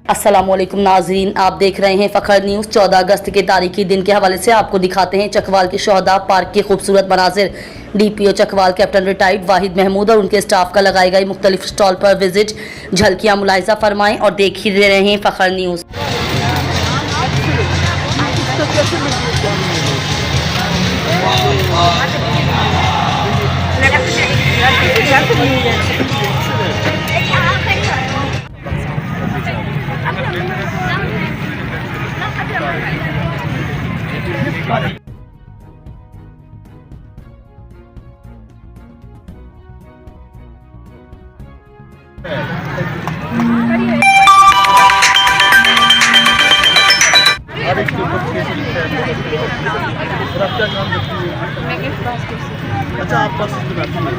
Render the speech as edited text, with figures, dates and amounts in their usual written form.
अस्सलामुअलैकुम नाजरीन, आप देख रहे हैं फ़खर न्यूज़। 14 अगस्त के तारीखी दिन के हवाले से आपको दिखाते हैं चकवाल के शोहदा पार्क के खूबसूरत मनाजिर। डीपीओ चकवाल कैप्टन रिटायर्ड वाहिद महमूद और उनके स्टाफ का लगाई गई मुख्तलिफ स्टॉल पर विजिट, झलकियाँ मुलाहिजा फरमाएं और देख ही रहे हैं फ़खर न्यूज़। अच्छा, आप बस जी बेटा, मैं